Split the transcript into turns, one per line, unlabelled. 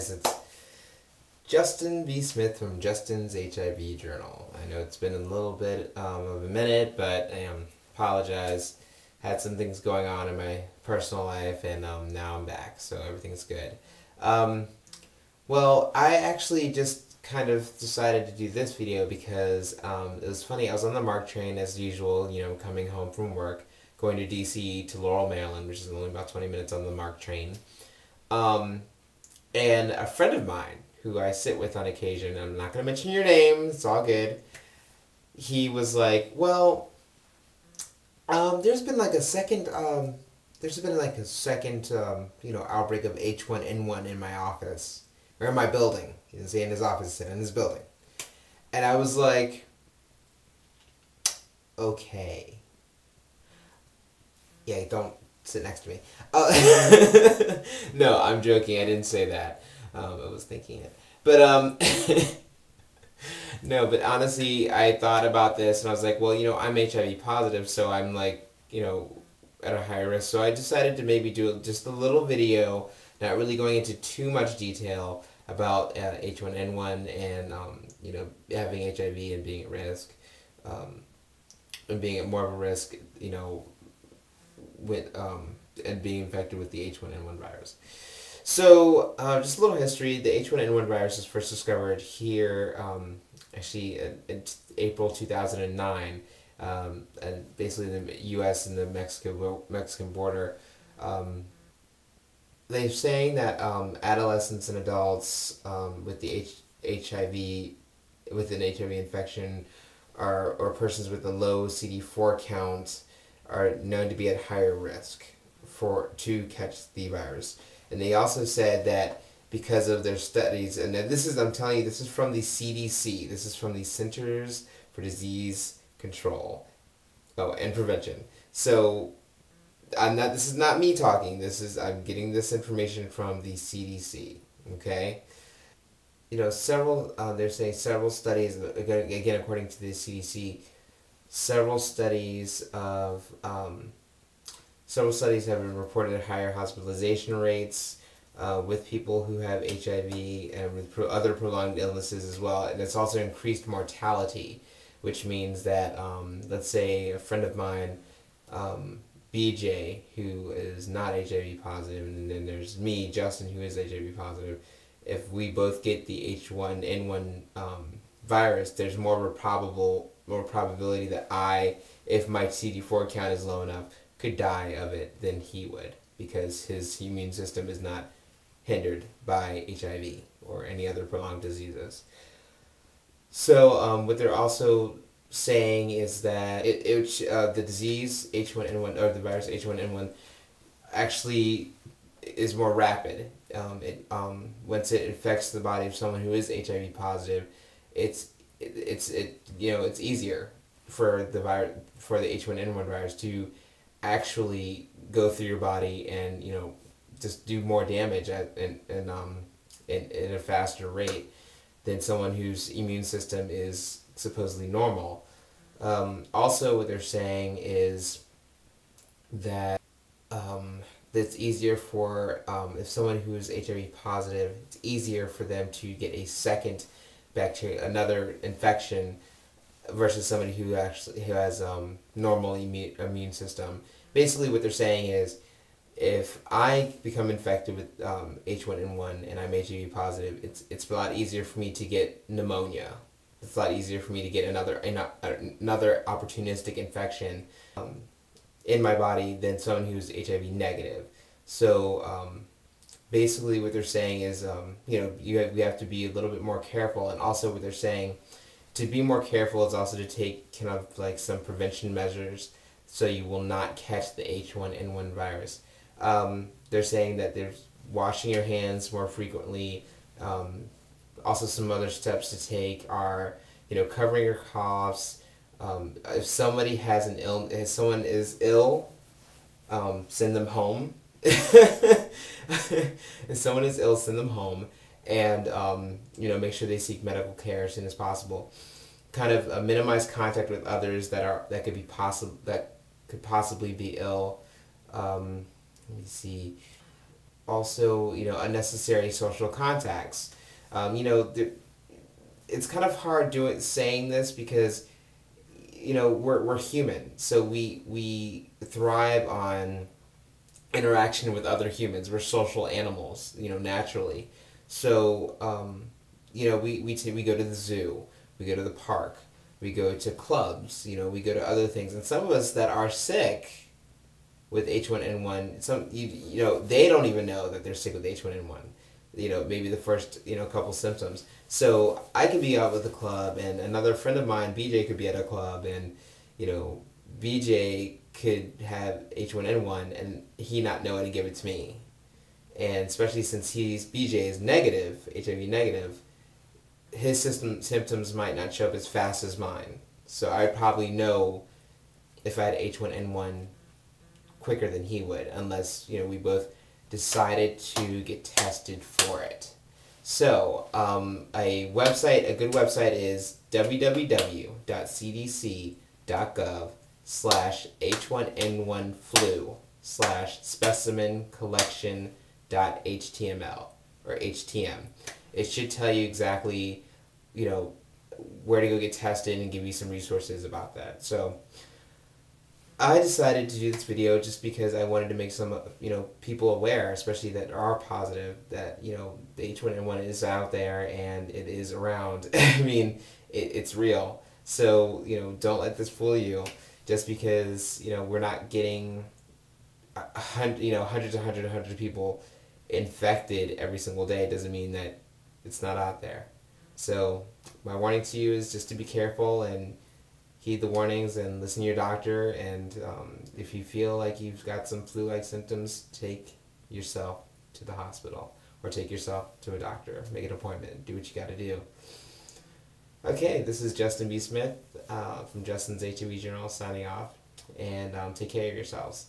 guys, it's Justin B. Smith from Justin's HIV Journal. I know it's been a little bit of a minute, but I apologize. Had some things going on in my personal life, and now I'm back, so everything's good. Well, I actually just kind of decided to do this video because it was funny. I was on the MARC train as usual, coming home from work, going to DC to Laurel, Maryland, which is only about 20 minutes on the MARC train. And a friend of mine, who I sit with on occasion, I'm not going to mention your name, it's all good, he was like, well, there's been like a second, outbreak of H1N1 in my office, or in my building. He didn't say in his office, he said in his building. And I was like, okay. Yeah, don't sit next to me. No, I'm joking. I didn't say that. I was thinking it. But, no, but honestly, I thought about this and I was like, well, I'm HIV positive, so I'm like, at a higher risk. So I decided to maybe do just a little video, not really going into too much detail about H1N1 and, having HIV and being at risk, and being at more of a risk, with and being infected with the H1N1 virus. So, just a little history. The H1N1 virus was first discovered here, actually in April 2009, and basically in the U.S. and the Mexican border. They're saying that adolescents and adults with the with an HIV infection, or persons with a low CD4 count, are known to be at higher risk to catch the virus. And they also said that because of their studies, and this is, I'm telling you, this is from the CDC, this is from the Centers for Disease Control and Prevention. So this is not me talking, I'm getting this information from the CDC, okay? They're saying several studies, again according to the CDC, several studies have been reported higher hospitalization rates with people who have HIV and with other prolonged illnesses as well, and it's also increased mortality, which means that let's say a friend of mine, BJ, who is not HIV positive, and then there's me, Justin, who is HIV positive. If we both get the H1N1 virus, there's more probability that if my CD4 count is low enough, could die of it than he would, because his immune system is not hindered by HIV or any other prolonged diseases. So what they're also saying is that the disease H1N1, or the virus H1N1, actually is more rapid. Once it infects the body of someone who is HIV positive, it's easier for the H1N1 virus to actually go through your body and just do more damage at a faster rate than someone whose immune system is supposedly normal. Also, what they're saying is that it's easier for if someone who is HIV positive, it's easier for them to get a second another infection, versus somebody who has normal immune system. Basically, what they're saying is, if I become infected with H1N1 and I'm HIV positive, it's a lot easier for me to get pneumonia. It's a lot easier for me to get another opportunistic infection in my body than someone who's HIV negative. So basically, what they're saying is, we have to be a little bit more careful. And also, what they're saying, to be more careful is also to take kind of like some prevention measures so you will not catch the H1N1 virus. They're saying that there's washing your hands more frequently. Also, some other steps to take are, covering your coughs. If somebody has if someone is ill, send them home. If someone is ill, send them home, and make sure they seek medical care as soon as possible. Kind of minimize contact with others that could possibly be ill. Let me see. also, unnecessary social contacts. It's kind of hard saying this because, we're human, so we thrive on interaction with other humans. We're social animals, naturally. So, we go to the zoo, we go to the park, we go to clubs, we go to other things. And some of us that are sick with H1N1, they don't even know that they're sick with H1N1. Maybe the first, couple symptoms. So I could be out with the club, and another friend of mine, BJ, could be at a club, and, BJ could have H1N1 and he not know it and give it to me. And especially since BJ is negative, HIV negative, his symptoms might not show up as fast as mine. So I'd probably know if I had H1N1 quicker than he would, unless, we both decided to get tested for it. So, a good website is www.cdc.gov/H1N1flu/specimen collection.html or HTM. It should tell you exactly, where to go get tested and give you some resources about that. So, I decided to do this video just because I wanted to make some, people aware, especially that are positive, that, the H1N1 is out there and it is around. I mean, it's real. So, don't let this fool you. Just because, we're not getting, hundreds of people infected every single day doesn't mean that it's not out there. So, my warning to you is just to be careful and heed the warnings and listen to your doctor, and if you feel like you've got some flu-like symptoms, take yourself to the hospital or take yourself to a doctor. Make an appointment. Do what you got to do. Okay, this is Justin B. Smith from Justin's HIV Journal signing off, and take care of yourselves.